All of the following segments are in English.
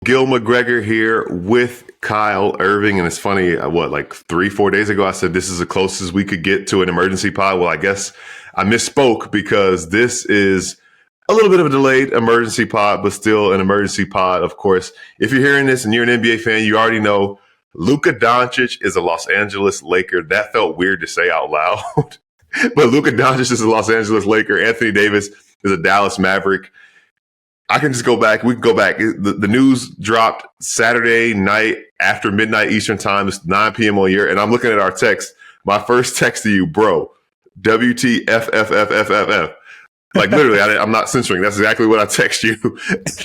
Gil McGregor here with Kyle Irving. And it's funny, like 3-4 days ago, I said this is the closest we could get to an emergency pod. Well, I guess I misspoke because this is a little bit of a delayed emergency pod, but still an emergency pod. Of course, if you're hearing this and you're an NBA fan, you already know Luka Doncic is a Los Angeles Laker. That felt weird to say out loud. But Luka Doncic is a Los Angeles Laker. Anthony Davis is a Dallas Maverick. I can just go back. We can go back. The news dropped Saturday night after midnight Eastern time. It's 9 p.m. on your, and I'm looking at our text. My first text to you, bro, WTFFFFFF. Like literally, I'm not censoring. That's exactly what I text you.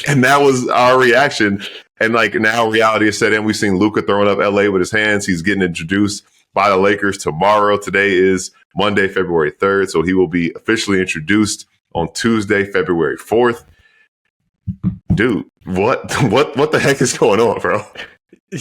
And that was our reaction. And like now reality is set in. We've seen Luka throwing up LA with his hands. He's getting introduced by the Lakers tomorrow. Today is Monday, February 3rd. So he will be officially introduced on Tuesday, February 4th. Dude, what the heck is going on, bro?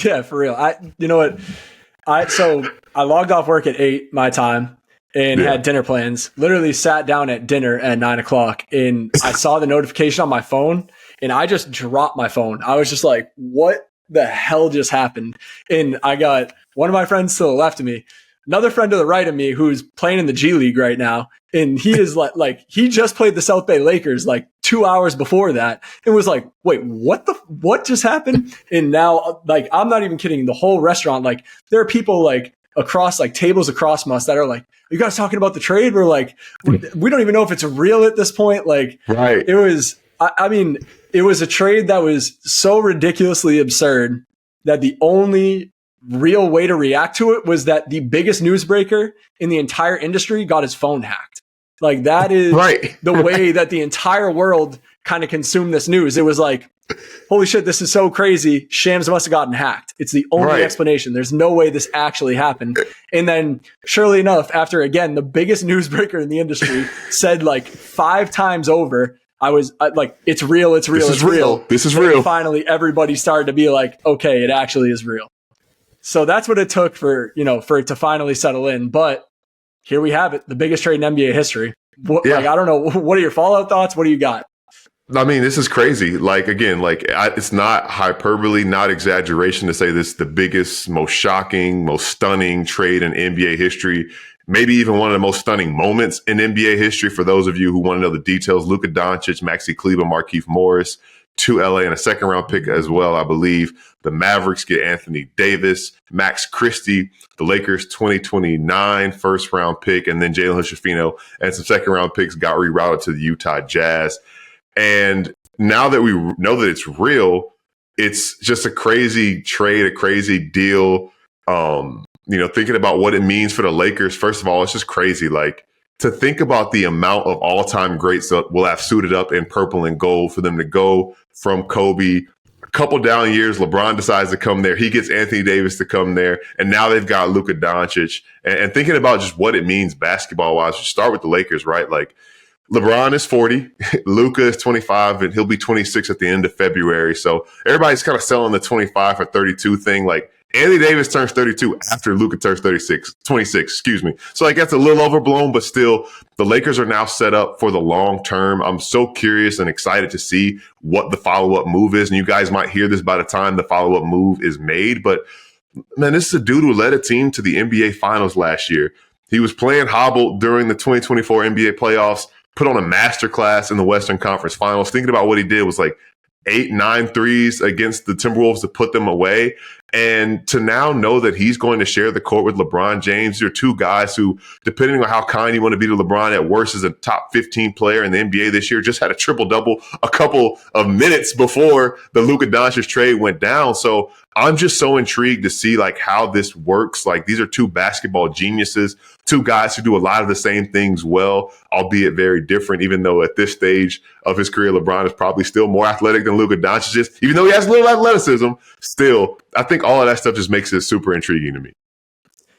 Yeah, for real. You know what? So I logged off work at 8 my time and had dinner plans. Literally sat down at dinner at 9 o'clock and I saw the notification on my phone and I just dropped my phone. I was just like, what the hell just happened? And I got one of my friends to the left of me, another friend to the right of me who's playing in the G League right now. And he is like he just played the South Bay Lakers like 2 hours before that. It was like, wait, what just happened? And now, like, I'm not even kidding. The whole restaurant, like, there are people like across, like tables across from us that are like, are you guys talking about the trade? We're like, we don't even know if it's real at this point. Like, right. It was, I mean, it was a trade that was so ridiculously absurd that the only real way to react to it was that the biggest newsbreaker in the entire industry got his phone hacked. Like that is the way that the entire world kind of consumed this news. It was like, holy shit, this is so crazy. Shams must have gotten hacked. It's the only explanation. There's no way this actually happened. And then surely enough, after again, the biggest newsbreaker in the industry said like 5 times over, I was like, it's real. It's real. It's real. This is real. Finally, everybody started to be like, okay, it actually is real. So that's what it took for it to finally settle in. But here we have it, the biggest trade in NBA history. Like, I don't know. What are your fallout thoughts? What do you got? I mean, this is crazy. Like, again, it's not hyperbole, not exaggeration to say this is the biggest, most shocking, most stunning trade in NBA history. Maybe even one of the most stunning moments in NBA history. For those of you who want to know the details, Luka Doncic, Maxi Kleber, Markieff Morris to LA and a second round pick as well, I believe. The Mavericks get Anthony Davis, Max Christie, the Lakers 2029 first round pick, and then Jalen Hood-Schifino and some second round picks got rerouted to the Utah Jazz. And now that we know that it's real, it's just a crazy trade, a crazy deal. Thinking about what it means for the Lakers, first of all, it's just crazy. Like, to think about the amount of all-time greats that will have suited up in purple and gold for them to go from Kobe. A couple down years, LeBron decides to come there. He gets Anthony Davis to come there. And now they've got Luka Doncic. And thinking about just what it means basketball-wise, start with the Lakers, right? Like, LeBron is 40, Luka is 25, and he'll be 26 at the end of February. So everybody's kind of selling the 25 for 32 thing. Like, Anthony Davis turns 32 after Luka turns 26, excuse me. So like that's a little overblown, but still the Lakers are now set up for the long term. I'm so curious and excited to see what the follow-up move is. And you guys might hear this by the time the follow-up move is made. But man, this is a dude who led a team to the NBA Finals last year. He was playing hobbled during the 2024 NBA playoffs, put on a masterclass in the Western Conference Finals. Thinking about what he did was like 8-9 threes against the Timberwolves to put them away. And to now know that he's going to share the court with LeBron James, you're two guys who, depending on how kind you want to be to LeBron, at worst is a top 15 player in the NBA this year, just had a triple-double a couple of minutes before the Luka Doncic trade went down. So I'm just so intrigued to see like how this works. Like, these are two basketball geniuses, two guys who do a lot of the same things well, albeit very different, even though at this stage of his career, LeBron is probably still more athletic than Luka Doncic is. Even though he has a little athleticism, still, I think all of that stuff just makes it super intriguing to me.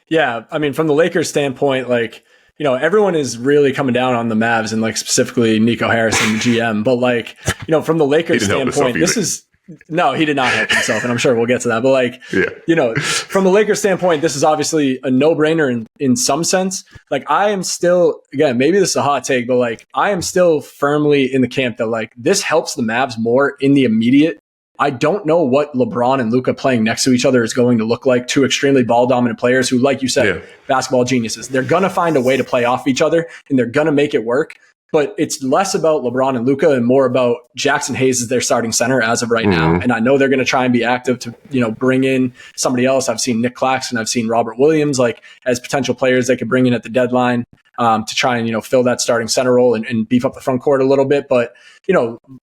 Yeah, I mean, from the Lakers standpoint, like, everyone is really coming down on the Mavs and like specifically Nico Harrison, the GM. But like, from the Lakers standpoint, this is no, he did not help himself, and I'm sure we'll get to that. But like, from the Lakers standpoint, this is obviously a no-brainer in some sense. Like, I am still, again, maybe this is a hot take, but like, I am still firmly in the camp that like this helps the Mavs more in the immediate I don't know what LeBron and Luka playing next to each other is going to look like. Two extremely ball dominant players who, like you said, basketball geniuses. They're going to find a way to play off each other and they're going to make it work. But it's less about LeBron and Luka and more about Jackson Hayes as their starting center as of right now. And I know they're going to try and be active to, bring in somebody else. I've seen Nick Claxton. I've seen Robert Williams, like as potential players they could bring in at the deadline to try and, fill that starting center role and beef up the front court a little bit. But,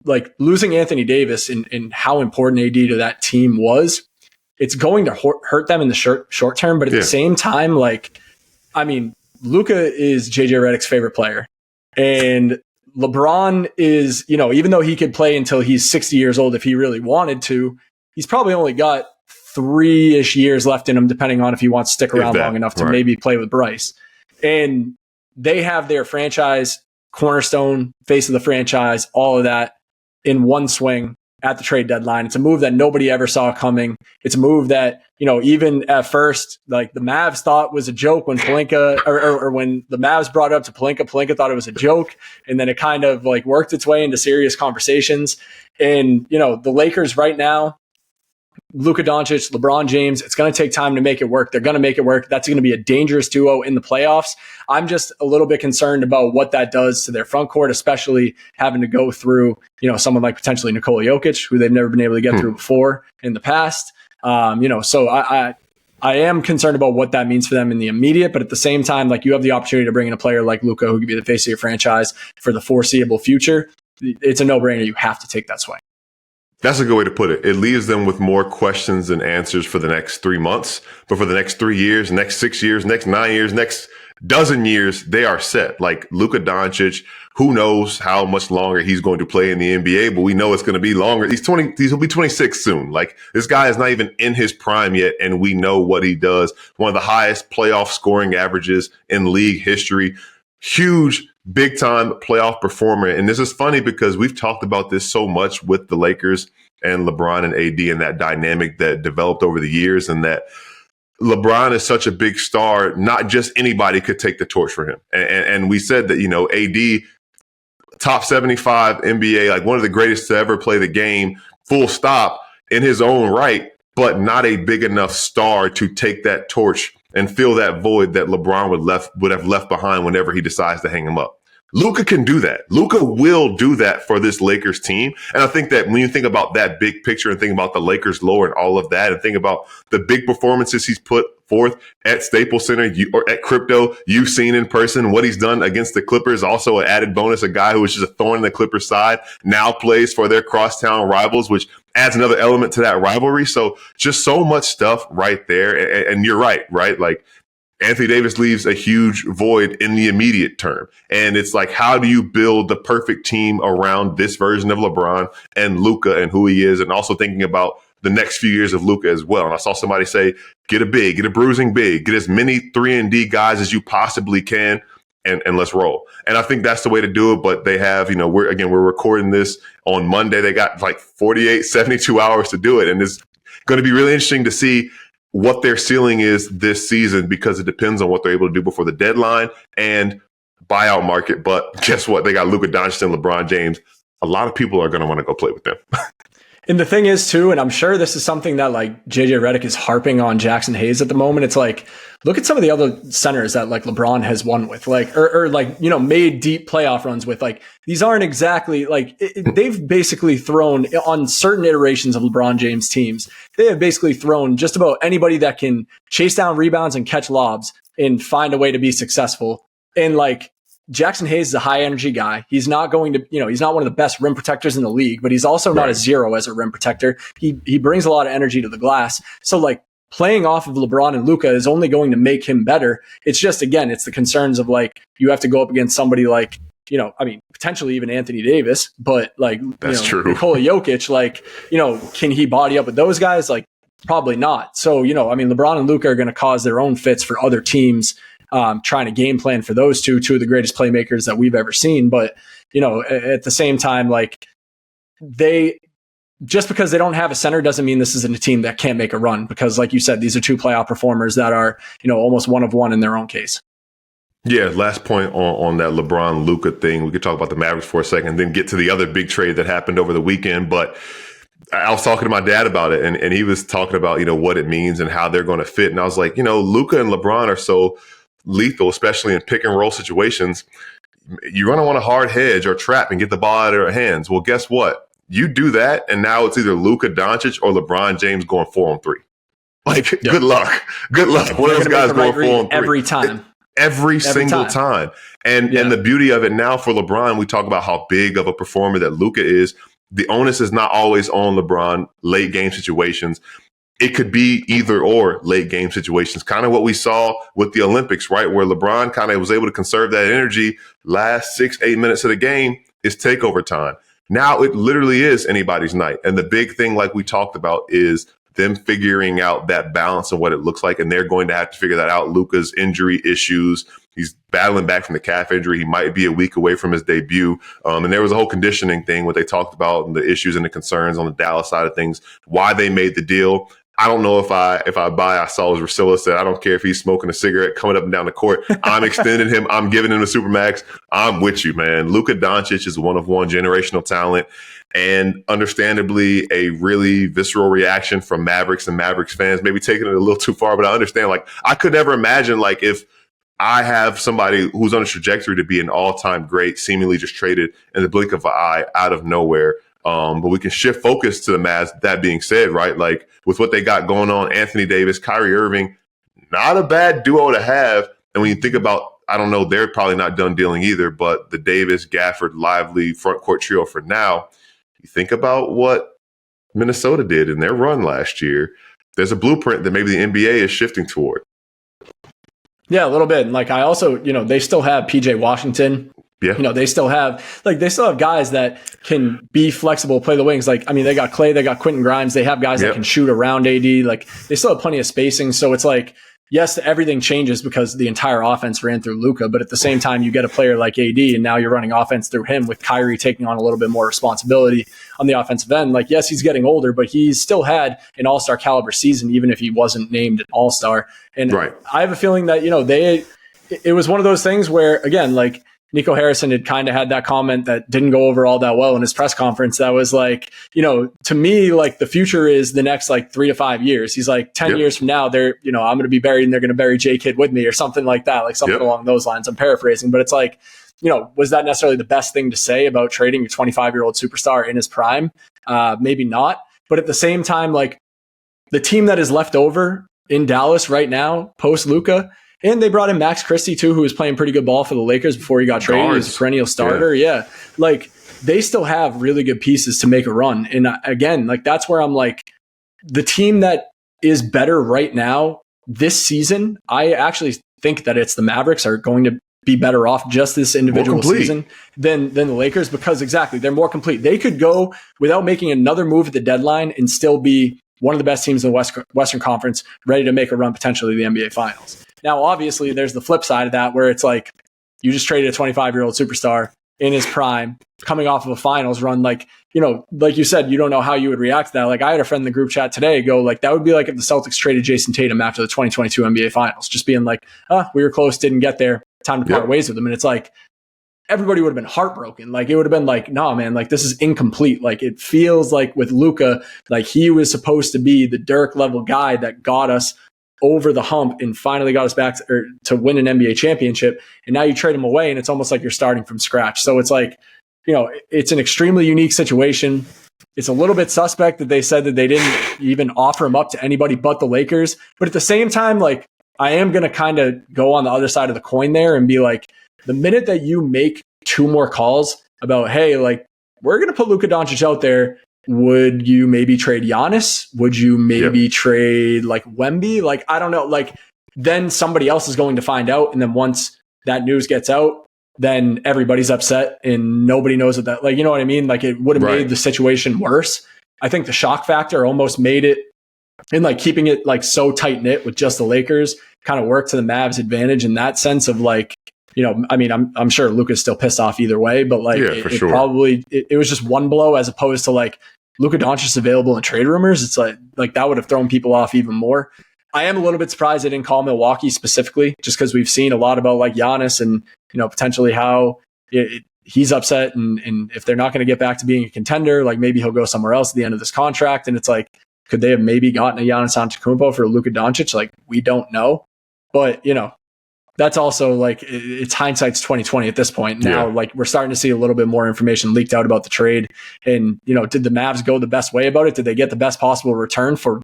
like losing Anthony Davis and how important AD to that team was, it's going to hurt them in the short term. But at the same time, Luka is JJ Redick's favorite player. And LeBron is, even though he could play until he's 60 years old if he really wanted to, he's probably only got 3-ish years left in him, depending on if he wants to stick around long enough to maybe play with Bryce. And they have their franchise cornerstone, face of the franchise, all of that in one swing at the trade deadline. It's a move that nobody ever saw coming. It's a move that, even at first, like the Mavs thought was a joke when Pelinka or when the Mavs brought it up to Pelinka thought it was a joke. And then it kind of like worked its way into serious conversations. And, the Lakers right now, Luka Doncic, LeBron James, it's going to take time to make it work. They're going to make it work. That's going to be a dangerous duo in the playoffs. I'm just a little bit concerned about what that does to their front court, especially having to go through, someone like potentially Nikola Jokic, who they've never been able to get through before in the past. So I am concerned about what that means for them in the immediate, but at the same time, like you have the opportunity to bring in a player like Luka, who could be the face of your franchise for the foreseeable future. It's a no-brainer. You have to take that swing. That's a good way to put it. It leaves them with more questions than answers for the next 3 months. But for the next 3 years, next 6 years, next 9 years, next dozen years, they are set. Like Luka Doncic, who knows how much longer he's going to play in the NBA, but we know it's going to be longer. He'll be 26 soon. Like this guy is not even in his prime yet, and we know what he does. One of the highest playoff scoring averages in league history. Huge, big time playoff performer. And this is funny because we've talked about this so much with the Lakers and LeBron and AD and that dynamic that developed over the years, and that LeBron is such a big star, not just anybody could take the torch for him. And we said that, AD, top 75 NBA, like one of the greatest to ever play the game, full stop, in his own right, but not a big enough star to take that torch and fill that void that LeBron would have left behind whenever he decides to hang him up. Luka can do that. Luka will do that for this Lakers team. And I think that when you think about that big picture and think about the Lakers lore and all of that, and think about the big performances he's put forth at Staples Center or at Crypto, you've seen in person what he's done against the Clippers. Also an added bonus, a guy who was just a thorn in the Clippers side now plays for their crosstown rivals, which adds another element to that rivalry. So just so much stuff right there. And you're right? Like Anthony Davis leaves a huge void in the immediate term. And it's like, how do you build the perfect team around this version of LeBron and Luka and who he is? And also thinking about the next few years of Luka as well. And I saw somebody say, get a bruising big, get as many 3-and-D guys as you possibly can, and let's roll. And I think that's the way to do it. But they have, we're recording this on Monday. They got like 48, 72 hours to do it. And it's going to be really interesting to see what their ceiling is this season, because it depends on what they're able to do before the deadline and buyout market. But guess what? They got Luka Doncic and LeBron James. A lot of people are going to want to go play with them. And the thing is, too, and I'm sure this is something that like JJ Redick is harping on Jackson Hayes at the moment. It's like, look at some of the other centers that like LeBron has won with, like, or made deep playoff runs with. Like, these aren't exactly like they've basically thrown on certain iterations of LeBron James teams. They have basically thrown just about anybody that can chase down rebounds and catch lobs and find a way to be successful. And like, Jackson Hayes is a high energy guy. He's not going to, he's not one of the best rim protectors in the league, but he's also not a zero as a rim protector. He brings a lot of energy to the glass. So like playing off of LeBron and Luka is only going to make him better. It's just, again, it's the concerns of like, you have to go up against somebody like, potentially even Anthony Davis, but like, that's true. Nikola Jokic, like, can he body up with those guys? Like probably not. So, LeBron and Luka are going to cause their own fits for other teams. Trying to game plan for those two of the greatest playmakers that we've ever seen. But, at the same time, like just because they don't have a center doesn't mean this isn't a team that can't make a run, because like you said, these are two playoff performers that are, almost one of one in their own case. Yeah. Last point on that LeBron Luka thing. We could talk about the Mavericks for a second, then get to the other big trade that happened over the weekend. But I was talking to my dad about it, and he was talking about, what it means and how they're going to fit. And I was like, Luka and LeBron are so lethal, especially in pick and roll situations. You're going to want a hard hedge or trap and get the ball out of their hands. Well, guess what? You do that, and now it's either Luka Doncic or LeBron James going 4-on-3. Like, yep. Good luck. Good luck. One of those guys going 4-on-3 every time. Every single time. And the beauty of it now for LeBron, we talk about how big of a performer that Luka is. The onus is not always on LeBron late game situations. It could be either or late game situations, kind of what we saw with the Olympics, right? Where LeBron kind of was able to conserve that energy last 6-8 minutes of the game is takeover time. Now it literally is anybody's night. And the big thing, like we talked about, is them figuring out that balance and what it looks like. And they're going to have to figure that out. Luka's injury issues. He's battling back from the calf injury. He might be a week away from his debut. And there was a whole conditioning thing, what they talked about, and the issues and the concerns on the Dallas side of things, why they made the deal. I don't know if I buy. I saw as Rusilla said, I don't care if he's smoking a cigarette coming up and down the court. I'm extending him. I'm giving him a Supermax. I'm with you, man. Luka Doncic is one of one generational talent, and understandably a really visceral reaction from Mavericks and Mavericks fans, maybe taking it a little too far, but I understand. Like, I could never imagine, like, if I have somebody who's on a trajectory to be an all-time great, seemingly just traded in the blink of an eye out of nowhere. But we can shift focus to the Mavs. That being said, right, like with what they got going on, Anthony Davis, Kyrie Irving, not a bad duo to have. And when you think about, I don't know, they're probably not done dealing either, but the Davis, Gafford, Lively front court trio for now, you think about what Minnesota did in their run last year. There's a blueprint that maybe the NBA is shifting toward. Yeah, a little bit. And like, I also, they still have PJ Washington. Yeah. They still have guys that can be flexible, play the wings. Like, I mean, they got Clay, they got Quentin Grimes. They have guys that can shoot around AD. Like, they still have plenty of spacing. So it's like, yes, everything changes because the entire offense ran through Luka, but at the same time, you get a player like AD, and now you're running offense through him with Kyrie taking on a little bit more responsibility on the offensive end. Like, yes, he's getting older, but he's still had an all-star caliber season, even if he wasn't named an all-star. And I have a feeling that, it was one of those things where, again, like, Nico Harrison had kind of had that comment that didn't go over all that well in his press conference. That was like, to me, like the future is the next like 3 to 5 years. He's like 10 years from now, I'm going to be buried and they're going to bury J-Kid with me or something like that, like something along those lines. I'm paraphrasing, but it's like, was that necessarily the best thing to say about trading your 25-year-old superstar in his prime? Maybe not. But at the same time, like the team that is left over in Dallas right now, post Luka, and they brought in Max Christie, too, who was playing pretty good ball for the Lakers before he got traded. He was a perennial starter. Yeah. Like, they still have really good pieces to make a run. And again, like, that's where I'm like, the team that is better right now this season, I actually think that it's the Mavericks are going to be better off just this individual season than the Lakers, because exactly, they're more complete. They could go without making another move at the deadline and still be one of the best teams in the Western Conference, ready to make a run potentially to the NBA Finals. Now, obviously, there's the flip side of that where it's like you just traded a 25-year-old superstar in his prime, coming off of a finals run. Like, like you said, you don't know how you would react to that. Like, I had a friend in the group chat today go, like, that would be like if the Celtics traded Jason Tatum after the 2022 NBA Finals, just being like, we were close, didn't get there, time to part ways with them. And it's like, everybody would have been heartbroken. Like, it would have been like, nah, man, like, this is incomplete. Like, it feels like with Luka, like he was supposed to be the Dirk level guy that got us over the hump and finally got us back to win an NBA championship. And now you trade him away and it's almost like you're starting from scratch. So it's like, it's an extremely unique situation. It's a little bit suspect that they said that they didn't even offer him up to anybody but the Lakers. But at the same time, like, I am going to kind of go on the other side of the coin there and be like, the minute that you make 2 more calls about, hey, like, we're going to put Luka Doncic out there, would you maybe trade Giannis? Would you maybe trade like Wemby? Like, I don't know. Like, then somebody else is going to find out. And then once that news gets out, then everybody's upset and nobody knows what that, like, you know what I mean? Like, it would have made the situation worse. I think the shock factor almost made it, and like keeping it like so tight knit with just the Lakers kind of worked to the Mavs' advantage in that sense of like, I mean, I'm sure Luka's still pissed off either way, but like it was just one blow as opposed to like Luka Doncic available in trade rumors. It's like that would have thrown people off even more. I am a little bit surprised they didn't call Milwaukee specifically, just because we've seen a lot about like Giannis and potentially how he's upset. And if they're not going to get back to being a contender, like maybe he'll go somewhere else at the end of this contract. And it's like, could they have maybe gotten a Giannis Antetokounmpo for Luka Doncic? Like, we don't know. But, that's also like, it's hindsight's 2020 at this point. Now, like, we're starting to see a little bit more information leaked out about the trade. And, did the Mavs go the best way about it? Did they get the best possible return for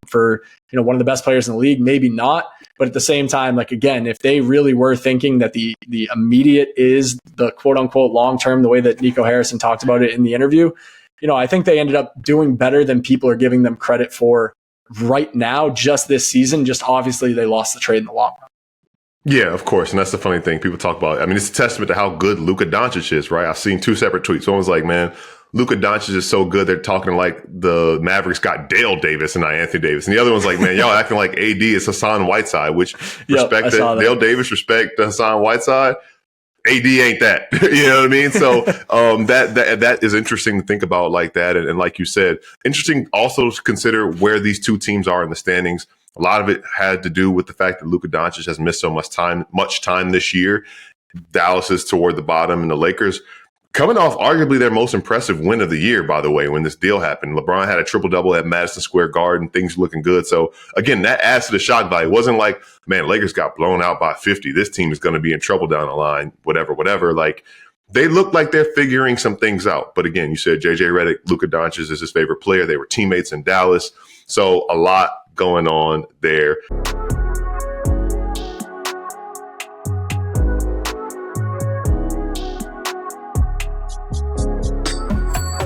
one of the best players in the league? Maybe not. But at the same time, like, again, if they really were thinking that the immediate is the quote unquote long term, the way that Nico Harrison talked about it in the interview, I think they ended up doing better than people are giving them credit for right now, just this season. Just obviously they lost the trade in the long run. Yeah, of course. And that's the funny thing people talk about. I mean, it's a testament to how good Luka Doncic is, right? I've seen 2 separate tweets. One was like, man, Luka Doncic is so good. They're talking like the Mavericks got Dale Davis and not Anthony Davis. And the other one's like, man, y'all acting like AD is Hassan Whiteside, which respect that. Dale Davis, respect Hassan Whiteside. AD ain't that. You know what I mean? So that is interesting to think about like that. And like you said, interesting also to consider where these two teams are in the standings. A lot of it had to do with the fact that Luka Doncic has missed so much time this year. Dallas is toward the bottom, and the Lakers coming off arguably their most impressive win of the year, by the way, when this deal happened. LeBron had a triple-double at Madison Square Garden, things looking good. So, again, that adds to the shock value. It wasn't like, man, Lakers got blown out by 50. This team is going to be in trouble down the line, whatever. Like, they look like they're figuring some things out. But, again, you said J.J. Redick, Luka Doncic is his favorite player. They were teammates in Dallas. So, a lot going on there.